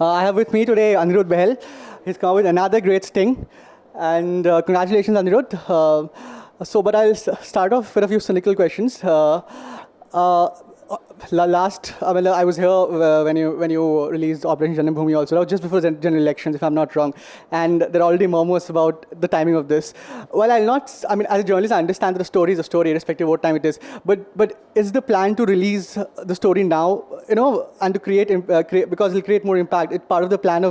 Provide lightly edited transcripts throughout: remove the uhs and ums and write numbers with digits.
I have with me today Aniruddha Bahal. He's come with another great sting. And congratulations, Aniruddha. But I'll start off with a few cynical questions. I was here when you released Operation Janambhoomi also, just before the general elections, if I'm not wrong. And there are already murmurs about the timing of this. Well, as a journalist, I understand that the story is a story, irrespective of what time it is. But is the plan to release the story now, and to create because it'll create more impact? It's part of the plan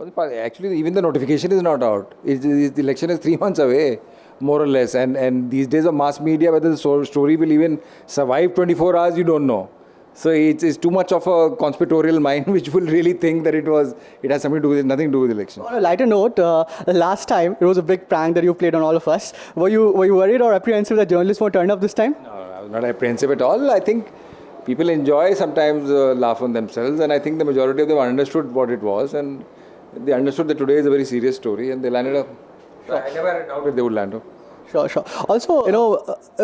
Actually, even the notification is not out. The election is 3 months away, more or less. And these days of mass media, whether the story will even survive 24 hours, you don't know. So it's too much of a conspiratorial mind which will really think that it has something to do with nothing to do with the election. On a lighter note, last time it was a big prank that you played on all of us. Were you worried or apprehensive that journalists won't turn up this time? No, I was not apprehensive at all. I think people enjoy sometimes laugh on themselves, and I think the majority of them understood what it was, and they understood that today is a very serious story, and they landed up. Sure. I never had a doubt that they would land up. Sure. Also,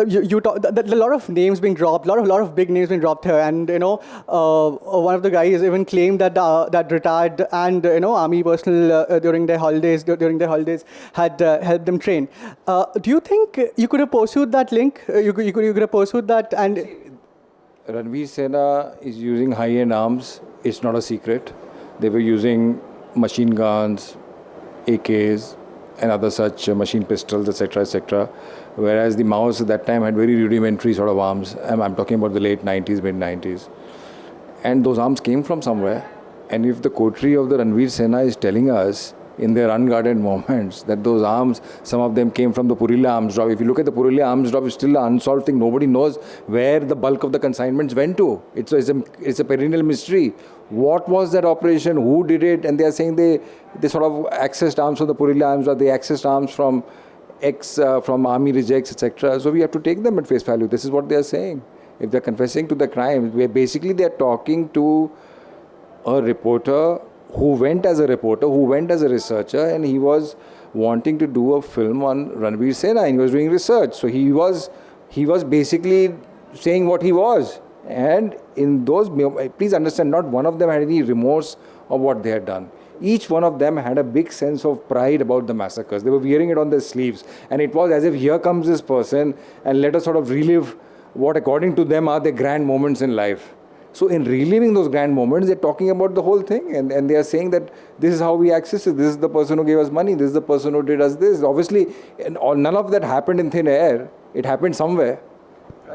you talk, a lot of names being dropped, a lot of big names being dropped here, and one of the guys even claimed that that retired and army personnel during their holidays had helped them train. Do you think you could have pursued that link? You could have pursued that and. Ranveer Sena is using high-end arms. It's not a secret. They were using machine guns, AKs, and other such machine pistols, etc. Whereas the Maoists at that time had very rudimentary sort of arms. I'm talking about the late 90s, mid-90s. And those arms came from somewhere. And if the coterie of the Ranveer Sena is telling us in their unguarded moments that those arms, some of them came from the Purila arms drop. If you look at the Purila arms drop, it's still an unsolved thing. Nobody knows where the bulk of the consignments went to. It's a perennial mystery. What was that operation? Who did it? And they are saying they sort of accessed arms from the Purila arms, or they accessed arms from from army rejects, etc. So we have to take them at face value. This is what they are saying. If they're confessing to the crime, basically they're talking to a reporter who went as a reporter, who went as a researcher, and he was wanting to do a film on Ranveer Sena, and he was doing research. So he was basically saying what he was. And in those, please understand, not one of them had any remorse of what they had done. Each one of them had a big sense of pride about the massacres. They were wearing it on their sleeves. And it was as if here comes this person and let us sort of relive what according to them are the grand moments in life. So in reliving those grand moments, they're talking about the whole thing, and they are saying that this is how we access it, this is the person who gave us money, this is the person who did us this. Obviously, none of that happened in thin air. It happened somewhere.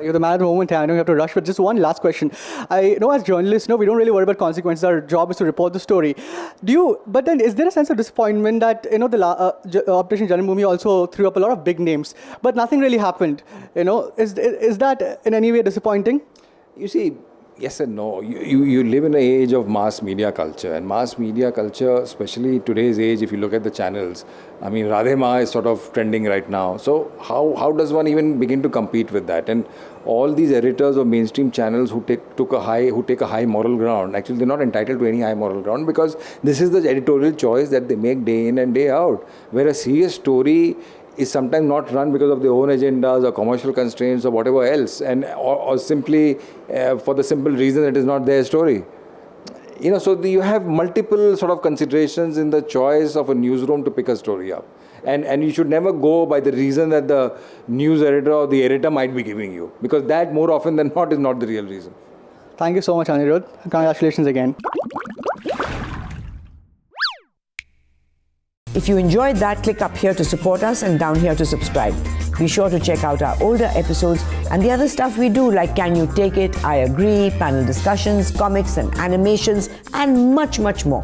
You're the man of the moment, I don't have to rush, but just one last question. I know as journalists, we don't really worry about consequences. Our job is to report the story. But then is there a sense of disappointment that, the Operation Janambhoomi also threw up a lot of big names, but nothing really happened? Is that in any way disappointing? You see, yes and no. You live in an age of mass media culture, and mass media culture, especially today's age, if you look at the channels, I mean, Radhe Ma is sort of trending right now. So how does one even begin to compete with that? And all these editors of mainstream channels who take a high moral ground, actually they're not entitled to any high moral ground, because this is the editorial choice that they make day in and day out. Where a serious story is sometimes not run because of their own agendas or commercial constraints or whatever else, or simply for the simple reason that it is not their story. So you have multiple sort of considerations in the choice of a newsroom to pick a story up. And you should never go by the reason that the news editor or the editor might be giving you, because that more often than not is not the real reason. Thank you so much, Aniruddha. Congratulations again. If you enjoyed that, click up here to support us and down here to subscribe. Be sure to check out our older episodes and the other stuff we do, like Can You Take It, I Agree, panel discussions, comics and animations, and much more.